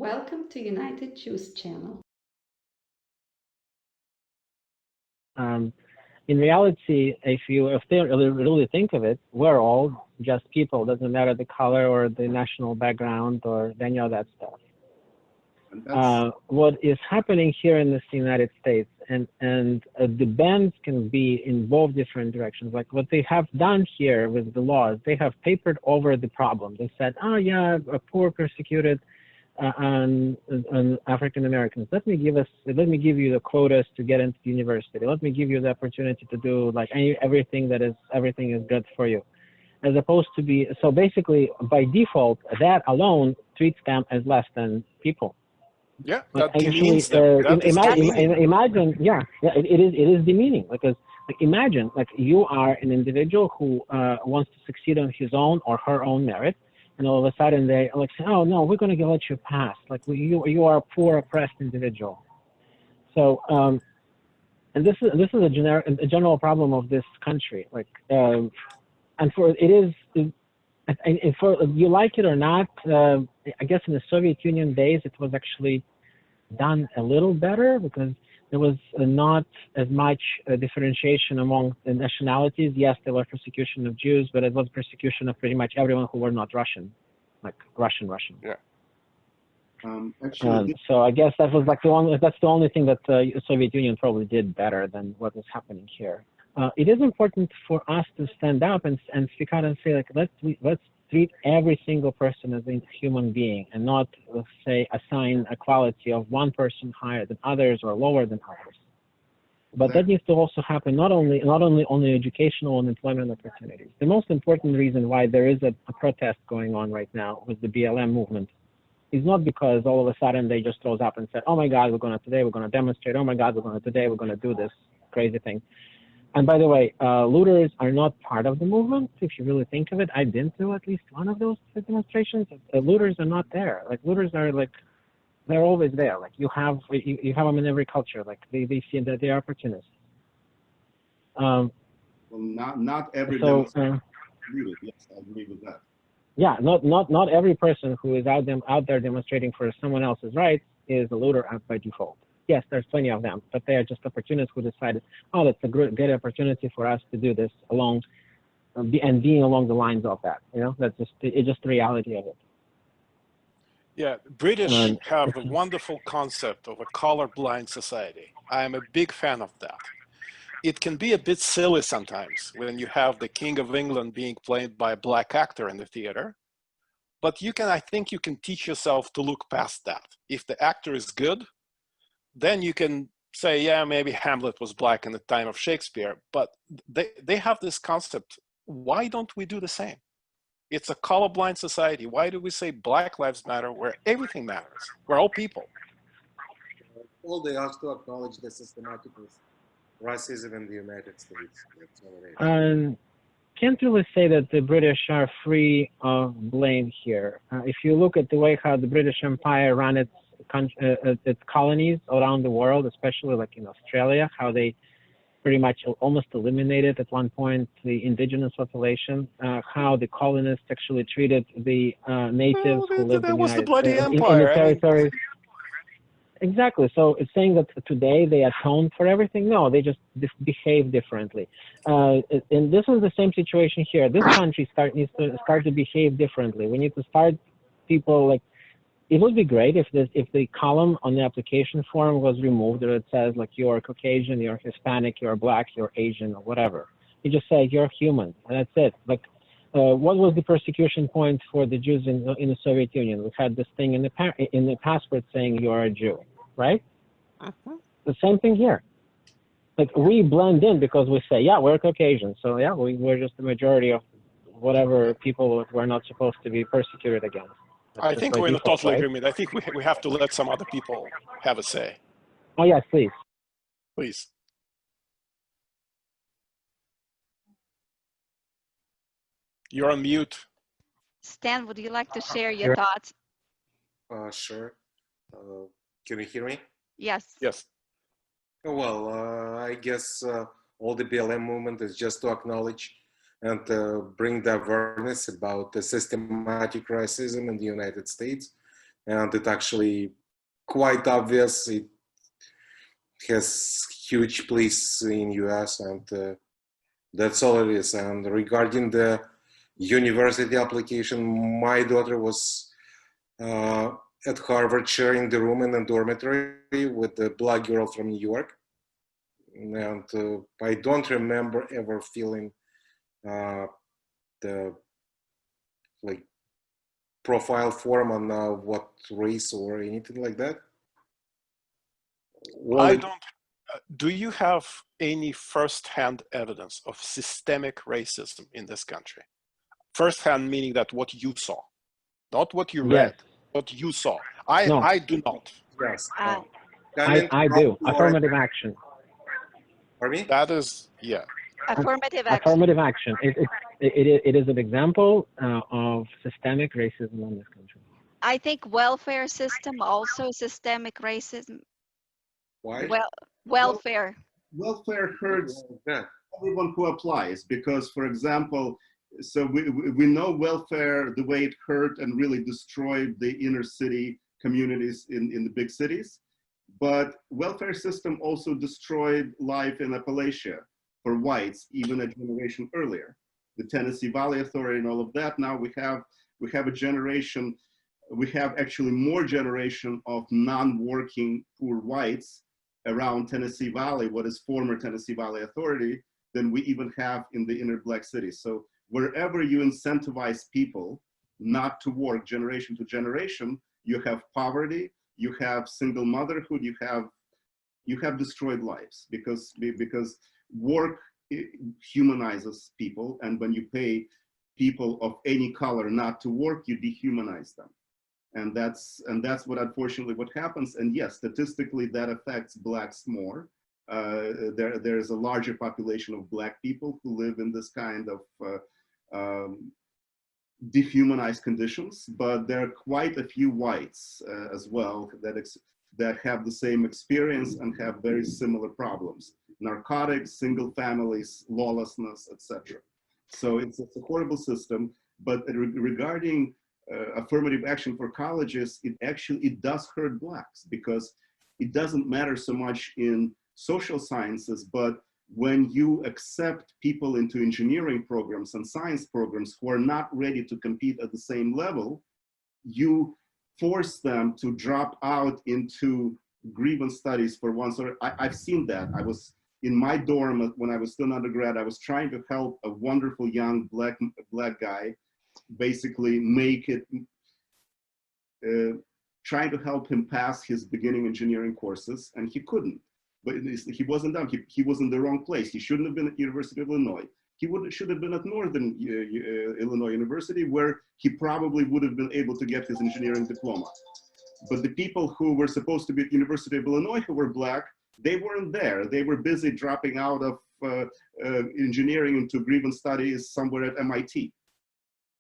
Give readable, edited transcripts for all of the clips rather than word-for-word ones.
Welcome to United Jews channel. In reality, if they really think of it, we're all just people. Doesn't matter the color or the national background or any of that stuff. What is happening here in the United States, and the bans can be in both different directions. Like what they have done here with the laws, they have papered over the problem. They said, oh yeah, poor persecuted on African Americans. Let me give you the quotas to get into the university. Let me give you the opportunity to do like everything is good for you. As opposed to be, so basically by default, that alone treats them as less than people. Yeah, that demeans them. Imagine, it is demeaning because imagine like you are an individual who wants to succeed on his own or her own merit, and all of a sudden they like say, oh no, we're going to let you pass. Like you are a poor oppressed individual. So and this is a general problem of this country. Like and for you like it or not, I guess in the Soviet Union days, it was actually done a little better because there was not as much differentiation among the nationalities. Yes, there was persecution of Jews, but it was persecution of pretty much everyone who were not Russian, like Russian. Yeah. So I guess that's the only thing that the Soviet Union probably did better than what was happening here. It is important for us to stand up and speak out and say, like, let's treat every single person as a human being and not, let's say, assign a quality of one person higher than others or lower than others. But that needs to also happen not only on educational and employment opportunities. The most important reason why there is a protest going on right now with the BLM movement is not because all of a sudden they just rose up and said, oh my God, we're going to demonstrate. Oh my God, we're going to do this crazy thing. And by the way, looters are not part of the movement. If you really think of it, I've been to at least one of those demonstrations. Looters are not there. Like looters are like, they're always there. Like you have them in every culture. Like they see that they are opportunists. Well, not every demonstration. Yes, I agree with that. Yeah, not every person who is out there demonstrating for someone else's rights is a looter by default. Yes, there's plenty of them, but they are just opportunists who decided, oh, that's a good opportunity for us to do this along, and being along the lines of that. You know, that's just the reality of it. Yeah, British have a wonderful concept of a colorblind society. I am a big fan of that. It can be a bit silly sometimes when you have the King of England being played by a black actor in the theater, but I think you can teach yourself to look past that. If the actor is good, then you can say, yeah, maybe Hamlet was black in the time of Shakespeare, but they have this concept. Why don't we do the same? It's a colorblind society. Why do we say Black Lives Matter where everything matters? We're all people. All they have to acknowledge the systematic racism in the United States. Can't really say that the British are free of blame here. If you look at the way how the British Empire ran its colonies around the world, especially like in Australia, how they pretty much almost eliminated at one point the indigenous population, how the colonists actually treated the natives who lived in the territories. Exactly. So it's saying that today they atone for everything. No, they just behave differently. And this is the same situation here. This country needs to start to behave differently. We need to start people like. It would be great if the column on the application form was removed, or it says like you're Caucasian, you're Hispanic, you're Black, you're Asian, or whatever. You just say you're human, and that's it. Like, what was the persecution point for the Jews in the Soviet Union? We had this thing in the passport saying you are a Jew, right? The same thing here. Like we blend in because we say, yeah, we're Caucasian, so yeah, we're just the majority of whatever people we're not supposed to be persecuted against. I think we're in a total agreement. I think we have to let some other people have a say. Oh, yes, please. Please. You're on mute. Stan, would you like to share your thoughts? Sure. Can you hear me? Yes. Yes. Well, I guess all the BLM movement is just to acknowledge and bring the awareness about the systematic racism in the United States, and it actually quite obvious. It has huge police in US, and that's all it is. And regarding the university application, my daughter was at Harvard sharing the room in a dormitory with the black girl from New York. And I don't remember ever feeling the like profile form on what race or anything like that. I don't. Do you have any first-hand evidence of systemic racism in this country? First-hand meaning that what you saw, not what you read, what you saw. I do not. Yes. I do. Affirmative action. Pardon me? That is, yeah. Affirmative action. Affirmative action. It is an example of systemic racism in this country. I think welfare system also systemic racism. Why? Well, welfare. Welfare hurts everyone who applies because, for example, so we know welfare, the way it hurt and really destroyed the inner city communities in the big cities. But welfare system also destroyed life in Appalachia for whites, even a generation earlier. The Tennessee Valley Authority and all of that. Now we have a generation, we have actually more generation of non-working poor whites around Tennessee Valley, what is former Tennessee Valley Authority, than we even have in the inner black cities. So wherever you incentivize people not to work generation to generation, you have poverty, you have single motherhood, you have destroyed lives because work humanizes people, and when you pay people of any color not to work, you dehumanize them. And that's what unfortunately what happens. And yes, statistically that affects blacks more. There's a larger population of black people who live in this kind of dehumanized conditions, but there are quite a few whites as well that have the same experience and have very similar problems: narcotics, single families, lawlessness, etc. So it's a horrible system. But regarding affirmative action for colleges, it does hurt blacks, because it doesn't matter so much in social sciences, but when you accept people into engineering programs and science programs who are not ready to compete at the same level, you force them to drop out into grievance studies for one sort. I've seen that. I was in my dorm when I was still an undergrad. I was trying to help a wonderful young black guy basically make it, trying to help him pass his beginning engineering courses, and he couldn't. But he wasn't done. He was in the wrong place. He shouldn't have been at University of Illinois. He should have been at Northern Illinois University, where he probably would have been able to get his engineering diploma. But the people who were supposed to be at University of Illinois who were black, they weren't there. They were busy dropping out of engineering into grievance studies somewhere at MIT.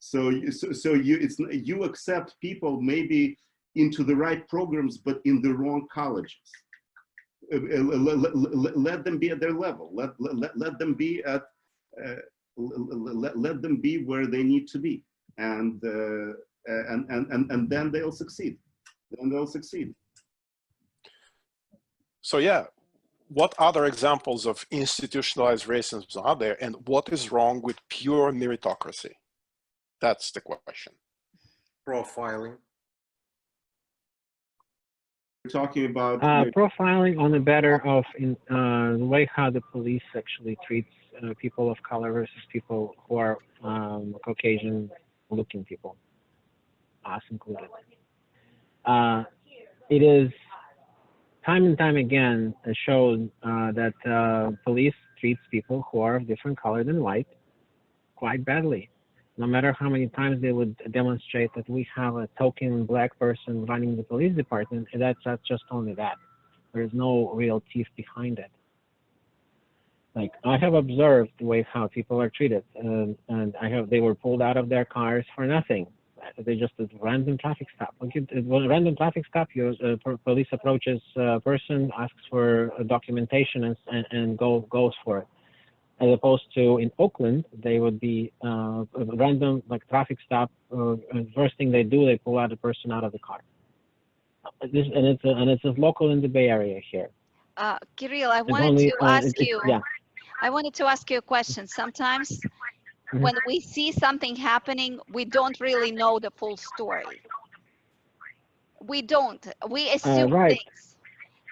So you accept people maybe into the right programs, but in the wrong colleges. Let them be at their level. Let them be at let them be where they need to be, and then they'll succeed. Then they'll succeed. So yeah, what other examples of institutionalized racism are there, and what is wrong with pure meritocracy? That's the question. Profiling. We're talking about profiling on the better of the way how the police actually treats people of color versus people who are Caucasian looking people, us included. It is time and time again shown that police treats people who are of different color than white quite badly. No matter how many times they would demonstrate that we have a token black person running the police department, that's just only that. There is no real teeth behind it. Like, I have observed the way how people are treated, and they were pulled out of their cars for nothing. They just did random traffic stop. Like, when a random traffic stop, police approaches a person, asks for documentation, and goes for it. As opposed to in Oakland, they would be a random like traffic stop. And first thing they do, they pull out a person out of the car. it's as local in the Bay Area here. Kirill, I It's wanted only, to ask it's, you. yeah. I wanted to ask you a question. Sometimes when we see something happening, we don't really know the full story. We don't. We assume Right. things.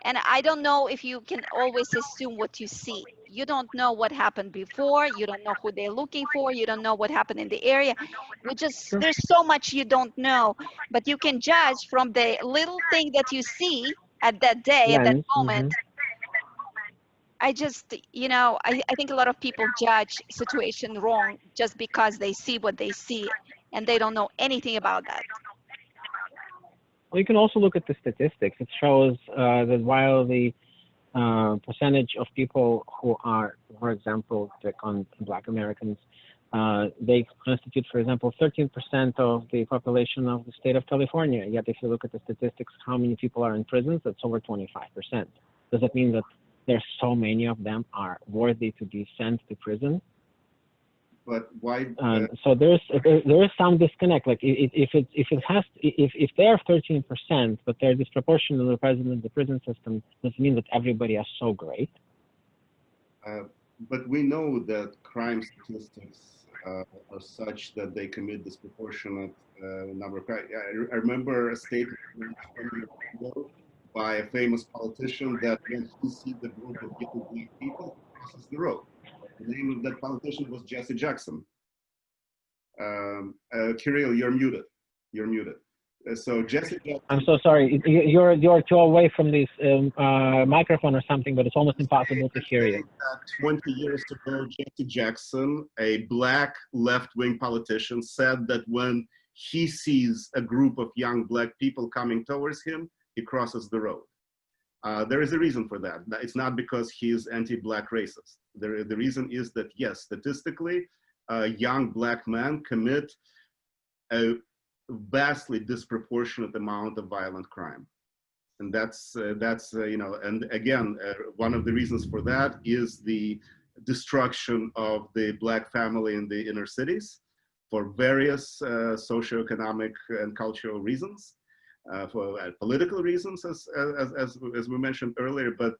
And I don't know if you can always assume what you see. You don't know what happened before. You don't know who they're looking for. You don't know what happened in the area. There's so much you don't know, but you can judge from the little thing that you see at that day, at that moment. I just, I think a lot of people judge situation wrong just because they see what they see and they don't know anything about that. Well, you can also look at the statistics. It shows that while the percentage of people who are, for example, on Black Americans, they constitute, for example, 13% of the population of the state of California. Yet if you look at the statistics, how many people are in prisons, that's over 25%. Does that mean that there's so many of them are worthy to be sent to prison? But why? So there is some disconnect. Like if they are 13%, but they're disproportionately present in the prison system, does it mean that everybody is so great? But we know that crime statistics are such that they commit disproportionate number of crimes. I remember a statement by a famous politician that when he sees the group of young Black people, he crosses the road. The name of that politician was Jesse Jackson. Kirill, you're muted. You're muted. So Jesse Jackson. I'm so sorry. You're too away from this microphone or something, but it's almost impossible to hear you. 20 years ago, Jesse Jackson, a Black left-wing politician, said that when he sees a group of young Black people coming towards him, he crosses the road. There is a reason for that. It's not because he's anti-Black racist. The reason is that, yes, statistically, young Black men commit a vastly disproportionate amount of violent crime. And that's and again, one of the reasons for that is the destruction of the Black family in the inner cities for various socioeconomic and cultural reasons. For political reasons, as we mentioned earlier, but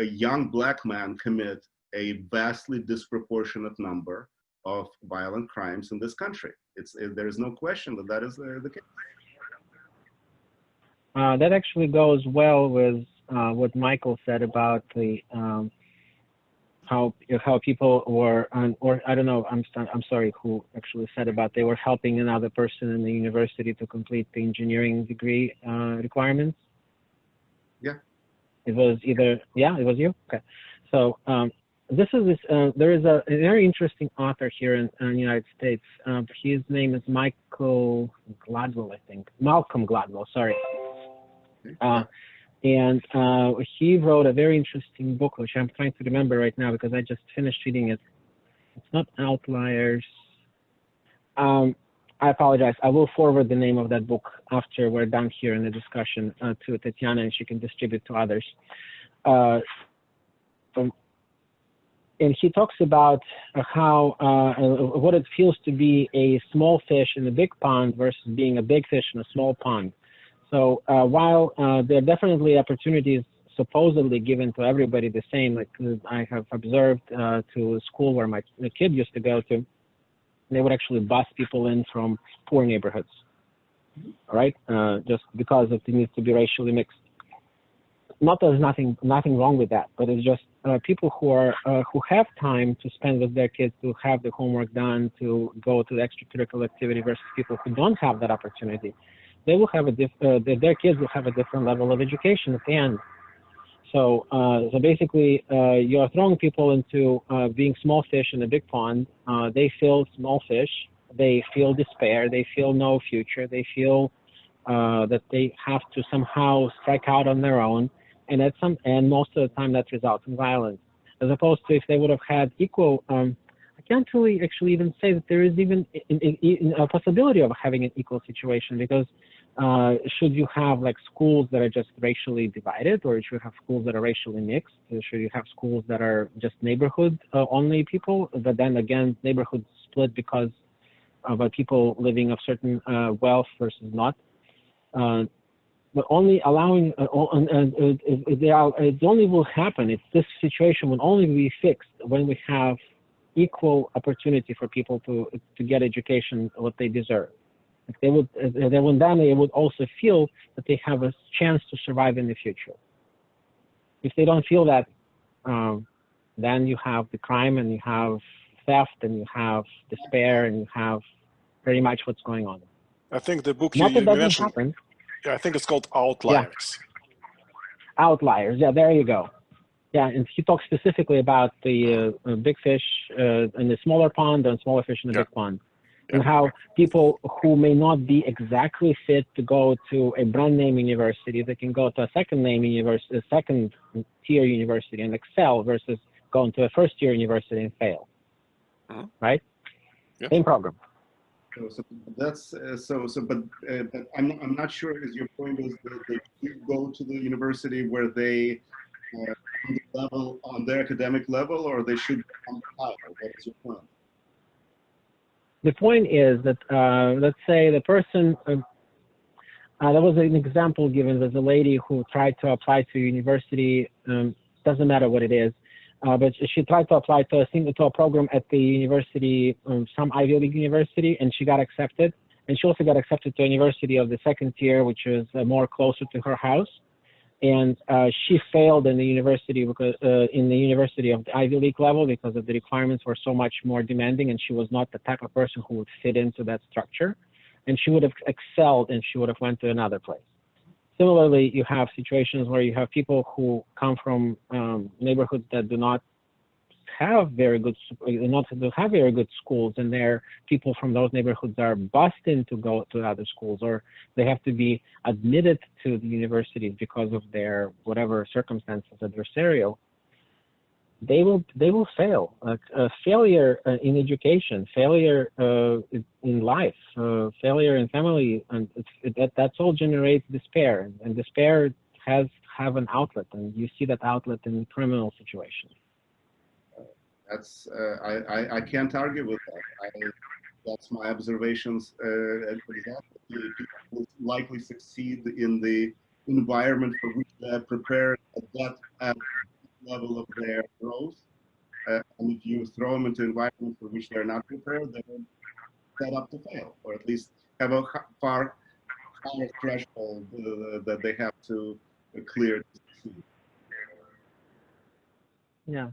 young Black men commit a vastly disproportionate number of violent crimes in this country. There is no question that is the case. That actually goes well with what Michael said about the how people were, or I don't know, I'm sorry, who actually said about they were helping another person in the university to complete the engineering degree requirements. Yeah. It was either, yeah, it was you? Okay. So there is a very interesting author here in the United States. His name is Michael Gladwell, I think. Malcolm Gladwell, sorry. And he wrote a very interesting book, which I'm trying to remember right now because I just finished reading it. It's not Outliers. I apologize. I will forward the name of that book after we're done here in the discussion to Tatiana, and she can distribute to others. And he talks about how what it feels to be a small fish in a big pond versus being a big fish in a small pond. So while there are definitely opportunities supposedly given to everybody the same, like I have observed to a school where my kid used to go to, they would actually bus people in from poor neighborhoods, right? Just because it needs to be racially mixed. Not that there's nothing wrong with that, but it's just people who have time to spend with their kids, to have the homework done, to go to the extracurricular activity versus people who don't have that opportunity. They will have their kids will have a different level of education at the end. So basically, you're throwing people into being small fish in a big pond. They feel small fish. They feel despair. They feel no future. They feel that they have to somehow strike out on their own. And most of the time that results in violence. As opposed to if they would have had equal, I can't really actually even say that there is even a possibility of having an equal situation, because should you have like schools that are just racially divided, or should you have schools that are racially mixed? Should you have schools that are just neighborhood only people, but then again neighborhoods split because of people living of certain wealth versus not? but only allowing, it only will happen. This situation will only be fixed when we have equal opportunity for people to get education what they deserve. They would also feel that they have a chance to survive in the future. If they don't feel that, then you have the crime, and you have theft, and you have despair, and you have pretty much what's going on. I think the book Not you that doesn't mentioned, happen. yeah, I think it's called Outliers. Yeah. Outliers. Yeah, there you go. Yeah, and he talks specifically about the big fish in the smaller pond and smaller fish in the big pond, and how people who may not be exactly fit to go to a brand name university, they can go to a second name university, a second tier university and excel versus going to a first year university and fail. Right? Yeah. Same program. So that's but I'm not sure. Is your point is that they do go to the university where they on their academic level, or they should become higher? What is your point? The point is that let's say the person. There was an example given. There's a lady who tried to apply to university. Doesn't matter what it is. But she tried to apply to a program at the university, some Ivy League university, and she got accepted. And she also got accepted to a university of the second tier, which is more closer to her house. And she failed in the university because of the Ivy League level because of the requirements were so much more demanding, and she was not the type of person who would fit into that structure. And she would have excelled, and she would have went to another place. Similarly, you have situations where you have people who come from neighborhoods that do not have very good schools, and their people from those neighborhoods are bused in to go to other schools, or they have to be admitted to the universities because of their whatever circumstances adversarial. They will fail. Failure in education, failure in life, failure in family, and that's all generates despair. And despair have an outlet, and you see that outlet in criminal situations. That's I can't argue with that. That's my observations. Exactly. People will likely succeed in the environment for which they are prepared at that level of their growth, and if you throw them into an environment for which they're not prepared, they're set up to fail, or at least have a far higher threshold that they have to clear to succeed. Yeah.